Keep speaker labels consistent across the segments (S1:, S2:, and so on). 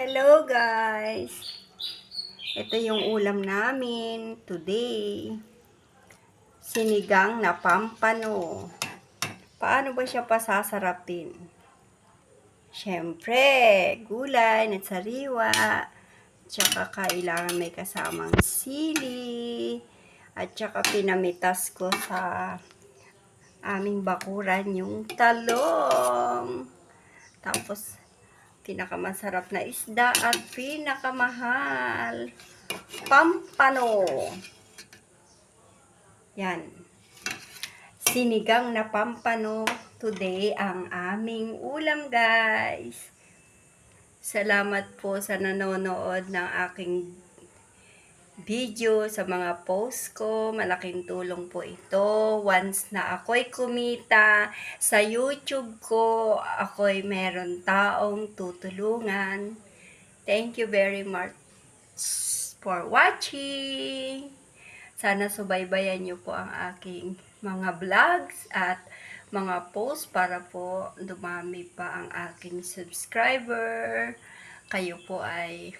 S1: Hello guys! Ito yung ulam namin today. Sinigang na pampano. Paano ba siya pasasarapin? Siyempre, gulay at sariwa. Tsaka kailangan may kasamang sili. At tsaka pinamitas ko sa aming bakuran yung talong. Tapos, pinakamasarap na isda at pinakamahal, pampano. Yan. Sinigang na pampano today ang aming ulam, guys. Salamat po sa nanonood ng aking video, sa mga post ko. Malaking tulong po ito. Once na ako'y kumita sa YouTube ko, ako'y meron taong tutulungan. Thank you very much for watching. Sana subaybayan niyo po ang aking mga vlogs at mga posts para po dumami pa ang aking subscriber. Kayo po ay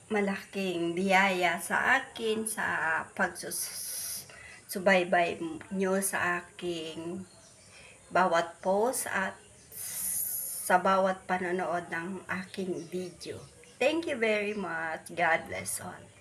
S1: malaking biyaya sa akin sa pagsubaybay nyo sa aking bawat post at sa bawat panonood ng aking video. Thank you very much. God bless all.